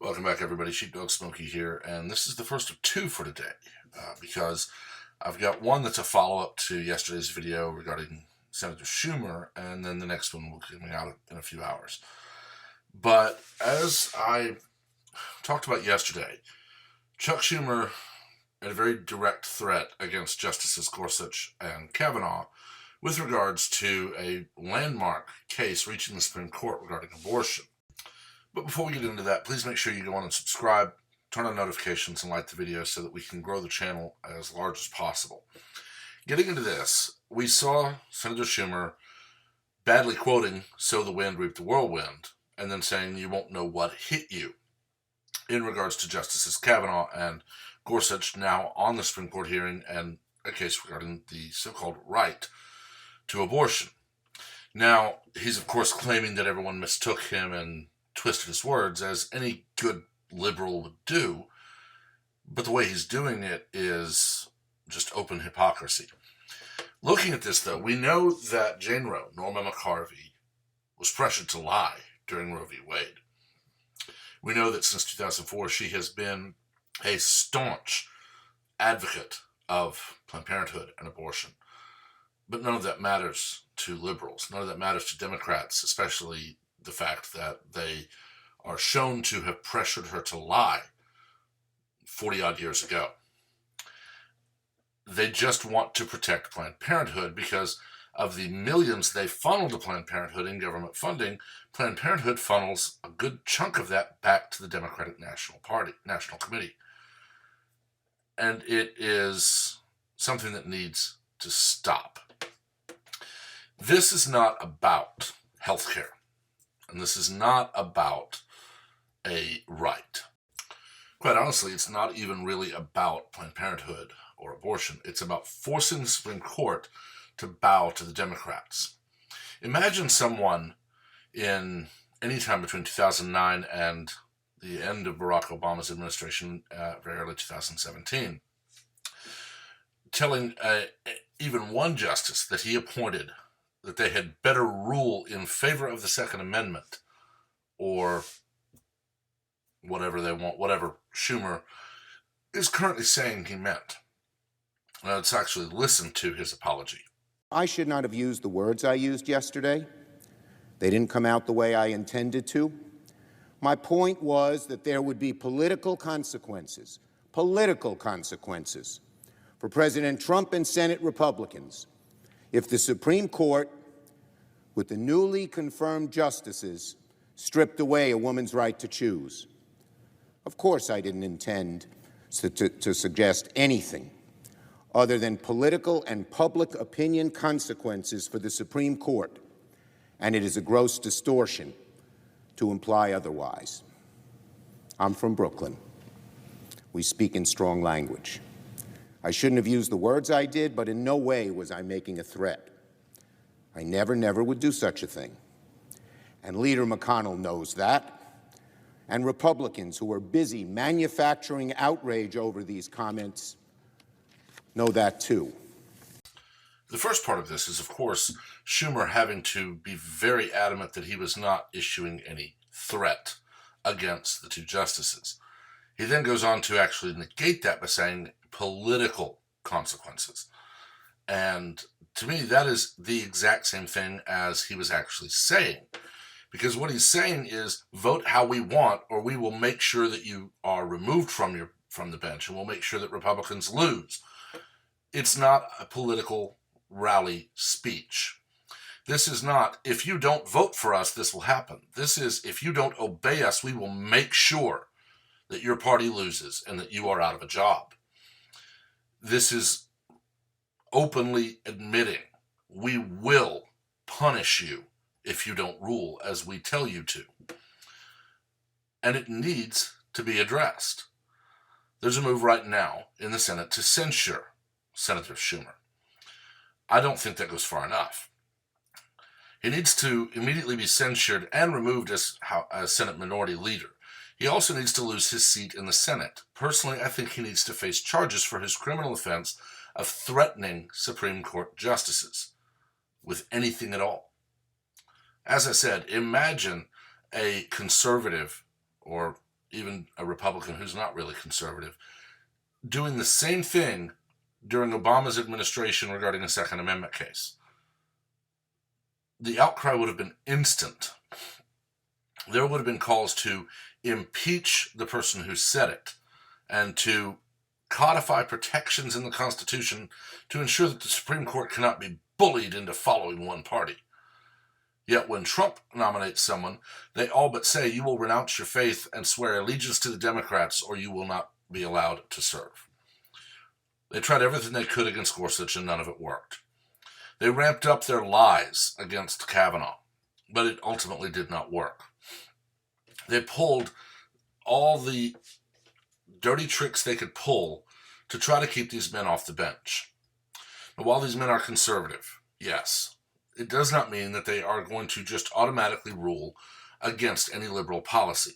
Welcome back, everybody. Sheepdog Smokey here, and this is the first of two for today, because I've got one that's a follow-up to yesterday's video regarding Senator Schumer, and then the next one will be coming out in a few hours. But as I talked about yesterday, Chuck Schumer had a very direct threat against Justices Gorsuch and Kavanaugh with regards to a landmark case reaching the Supreme Court regarding abortion. But before we get into that, please make sure you go on and subscribe, turn on notifications, and like the video so that we can grow the channel as large as possible. Getting into this, we saw Senator Schumer badly quoting "sow the wind, reap the whirlwind," and then saying you won't know what hit you in regards to Justices Kavanaugh and Gorsuch now on the Supreme Court hearing and a case regarding the so-called right to abortion. Now, he's of course claiming that everyone mistook him and twisted his words, as any good liberal would do, but the way he's doing it is just open hypocrisy. Looking at this, though, we know that Jane Roe, Norma McCarvey, was pressured to lie during Roe v. Wade. We know that since 2004, she has been a staunch advocate of Planned Parenthood and abortion. But none of that matters to liberals. None of that matters to Democrats, especially the fact that they are shown to have pressured her to lie 40-odd years ago. They just want to protect Planned Parenthood because of the millions they funnel to Planned Parenthood in government funding. Planned Parenthood funnels a good chunk of that back to the Democratic National Committee. And it is something that needs to stop. This is not about healthcare. And this is not about a right. Quite honestly, it's not even really about Planned Parenthood or abortion. It's about forcing the Supreme Court to bow to the Democrats. Imagine someone in any time between 2009 and the end of Barack Obama's administration, very early 2017, telling even one justice that he appointed that they had better rule in favor of the Second Amendment, or whatever they want, whatever Schumer is currently saying he meant. Now, let's actually listen to his apology. I should not have used the words I used yesterday. They didn't come out the way I intended to. My point was that there would be political consequences for President Trump and Senate Republicans if the Supreme Court, with the newly confirmed justices, stripped away a woman's right to choose. Of course, I didn't intend to suggest anything other than political and public opinion consequences for the Supreme Court, and it is a gross distortion to imply otherwise. I'm from Brooklyn. We speak in strong language. I shouldn't have used the words I did, but in no way was I making a threat. I never would do such a thing. And Leader McConnell knows that. And Republicans who are busy manufacturing outrage over these comments know that too. The first part of this is, of course, Schumer having to be very adamant that he was not issuing any threat against the two justices. He then goes on to actually negate that by saying political consequences. And to me, that is the exact same thing as he was actually saying. Because what he's saying is, vote how we want, or we will make sure that you are removed from the bench, and we'll make sure that Republicans lose. It's not a political rally speech. This is not, if you don't vote for us, this will happen. This is, if you don't obey us, we will make sure that your party loses and that you are out of a job. This is openly admitting we will punish you if you don't rule as we tell you to. And it needs to be addressed. There's a move right now in the Senate to censure Senator Schumer. I don't think that goes far enough. He needs to immediately be censured and removed as Senate Minority Leader. He also needs to lose his seat in the Senate. Personally, I think he needs to face charges for his criminal offense of threatening Supreme Court justices with anything at all. As I said, imagine a conservative or even a Republican who's not really conservative, doing the same thing during Obama's administration regarding a Second Amendment case. The outcry would have been instant. There would have been calls to impeach the person who said it and to codify protections in the Constitution to ensure that the Supreme Court cannot be bullied into following one party. Yet when Trump nominates someone, they all but say, you will renounce your faith and swear allegiance to the Democrats or you will not be allowed to serve. They tried everything they could against Gorsuch and none of it worked. They ramped up their lies against Kavanaugh, but it ultimately did not work. They pulled all the dirty tricks they could pull to try to keep these men off the bench. Now, while these men are conservative, yes, it does not mean that they are going to just automatically rule against any liberal policy.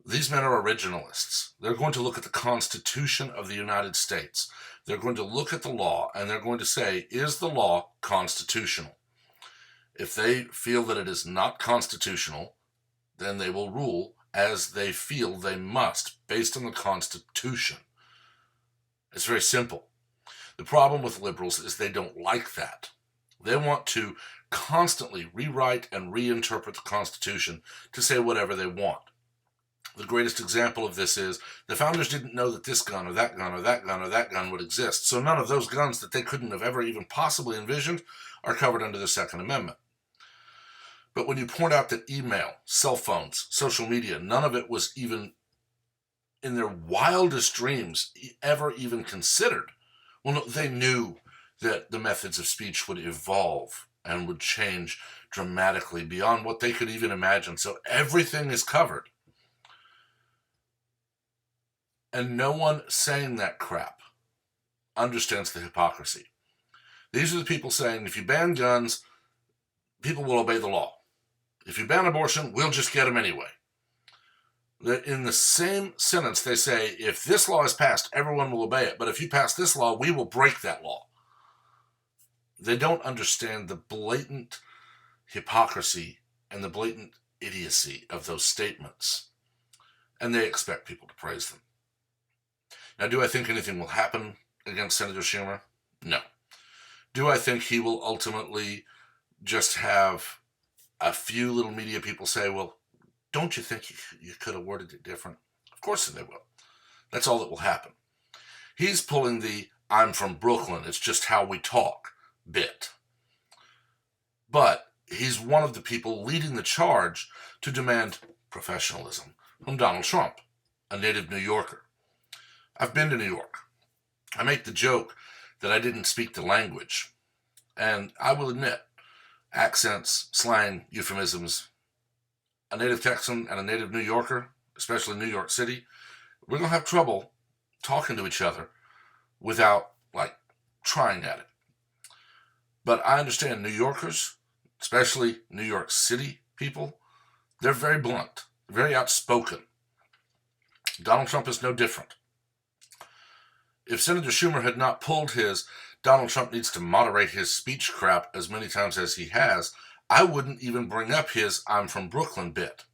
These men are originalists. They're going to look at the Constitution of the United States. They're going to look at the law and they're going to say, is the law constitutional? If they feel that it is not constitutional, then they will rule as they feel they must, based on the Constitution. It's very simple. The problem with liberals is they don't like that. They want to constantly rewrite and reinterpret the Constitution to say whatever they want. The greatest example of this is the founders didn't know that this gun or that gun or that gun or that gun would exist, so none of those guns that they couldn't have ever even possibly envisioned are covered under the Second Amendment. But when you point out that email, cell phones, social media, none of it was even in their wildest dreams ever even considered, well, no, they knew that the methods of speech would evolve and would change dramatically beyond what they could even imagine. So everything is covered. And no one saying that crap understands the hypocrisy. These are the people saying, if you ban guns, people will obey the law. If you ban abortion, we'll just get them anyway. That in the same sentence, they say, if this law is passed, everyone will obey it. But if you pass this law, we will break that law. They don't understand the blatant hypocrisy and the blatant idiocy of those statements. And they expect people to praise them. Now, do I think anything will happen against Senator Schumer? No. Do I think he will ultimately just have a few little media people say, well, don't you think you could have worded it different? Of course they will. That's all that will happen. He's pulling the I'm from Brooklyn, it's just how we talk bit. But he's one of the people leading the charge to demand professionalism from Donald Trump, a native New Yorker. I've been to New York. I make the joke that I didn't speak the language. And I will admit, accents, slang, euphemisms, a native Texan and a native New Yorker, especially New York City, we're going to have trouble talking to each other without, trying at it. But I understand New Yorkers, especially New York City people, they're very blunt, very outspoken. Donald Trump is no different. If Senator Schumer had not pulled his Donald Trump needs to moderate his speech crap as many times as he has, I wouldn't even bring up his I'm from Brooklyn bit.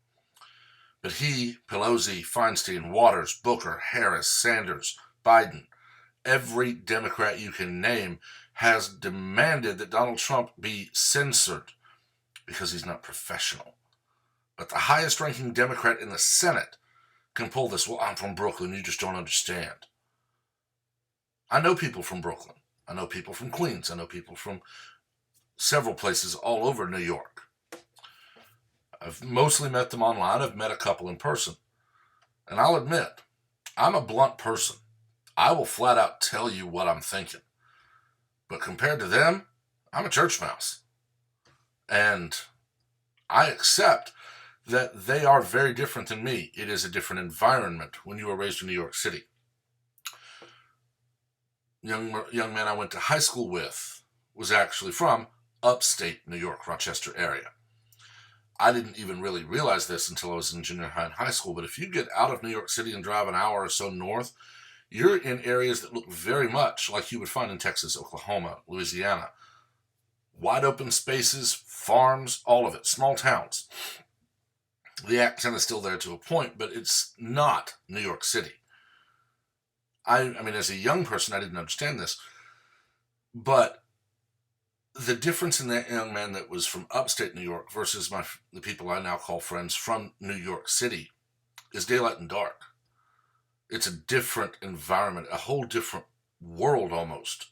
But he, Pelosi, Feinstein, Waters, Booker, Harris, Sanders, Biden, every Democrat you can name has demanded that Donald Trump be censored because he's not professional. But the highest ranking Democrat in the Senate can pull this, well, I'm from Brooklyn, you just don't understand. I know people from Brooklyn. I know people from Queens. I know people from several places all over New York. I've mostly met them online. I've met a couple in person. And I'll admit, I'm a blunt person. I will flat out tell you what I'm thinking. But compared to them, I'm a church mouse. And I accept that they are very different than me. It is a different environment when you were raised in New York City. Young man I went to high school with was actually from upstate New York, Rochester area. I didn't even really realize this until I was in junior high and high school, but if you get out of New York City and drive an hour or so north, you're in areas that look very much like you would find in Texas, Oklahoma, Louisiana. Wide open spaces, farms, all of it, small towns. The accent is still there to a point, but it's not New York City. I mean, as a young person, I didn't understand this, but the difference in that young man that was from upstate New York versus the people I now call friends from New York City is daylight and dark. It's a different environment, a whole different world almost.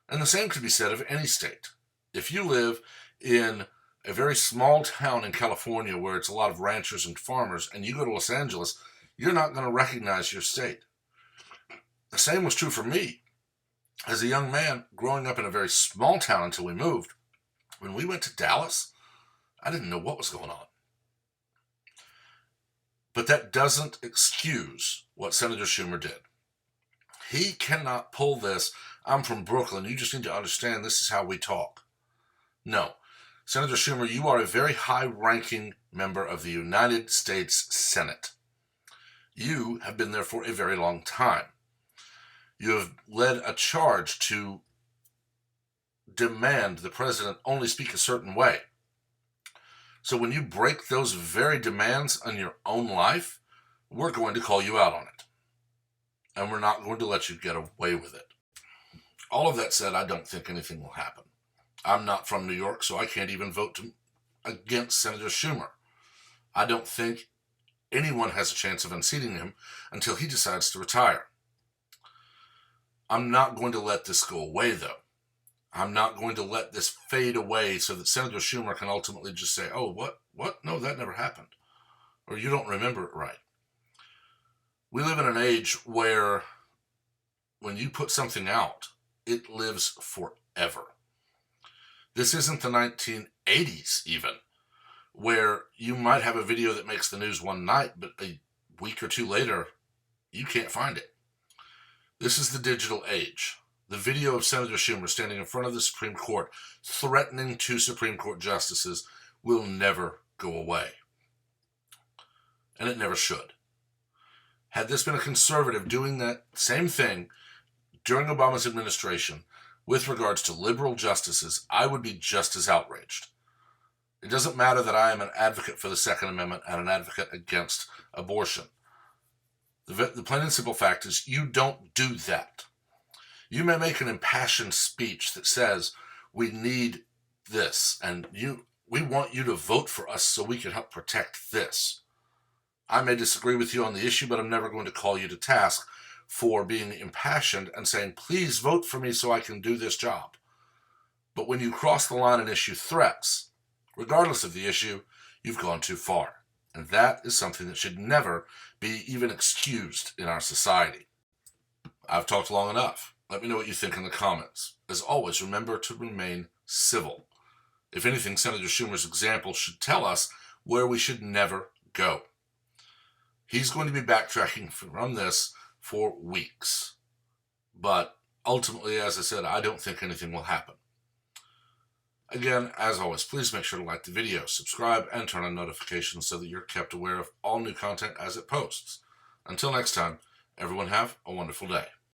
And the same could be said of any state. If you live in a very small town in California where it's a lot of ranchers and farmers, and you go to Los Angeles, you're not going to recognize your state. The same was true for me. As a young man, growing up in a very small town until we moved, when we went to Dallas, I didn't know what was going on. But that doesn't excuse what Senator Schumer did. He cannot pull this, I'm from Brooklyn, you just need to understand this is how we talk. No. Senator Schumer, you are a very high-ranking member of the United States Senate. You have been there for a very long time. You have led a charge to demand the president only speak a certain way. So when you break those very demands on your own life, we're going to call you out on it. And we're not going to let you get away with it. All of that said, I don't think anything will happen. I'm not from New York, so I can't even vote against Senator Schumer. I don't think anyone has a chance of unseating him until he decides to retire. I'm not going to let this go away, though. I'm not going to let this fade away so that Senator Schumer can ultimately just say, oh, what? No, that never happened. Or you don't remember it right. We live in an age where when you put something out, it lives forever. This isn't the 1980s even, where you might have a video that makes the news one night, but a week or two later, you can't find it. This is the digital age. The video of Senator Schumer standing in front of the Supreme Court threatening two Supreme Court justices will never go away. And it never should. Had this been a conservative doing that same thing during Obama's administration with regards to liberal justices, I would be just as outraged. It doesn't matter that I am an advocate for the Second Amendment and an advocate against abortion. The plain and simple fact is you don't do that. You may make an impassioned speech that says, we need this, and we want you to vote for us so we can help protect this. I may disagree with you on the issue, but I'm never going to call you to task for being impassioned and saying, please vote for me so I can do this job. But when you cross the line and issue threats, regardless of the issue, you've gone too far. And that is something that should never be even excused in our society. I've talked long enough. Let me know what you think in the comments. As always, remember to remain civil. If anything, Senator Schumer's example should tell us where we should never go. He's going to be backtracking from this for weeks. But ultimately, as I said, I don't think anything will happen. Again, as always, please make sure to like the video, subscribe, and turn on notifications so that you're kept aware of all new content as it posts. Until next time, everyone have a wonderful day.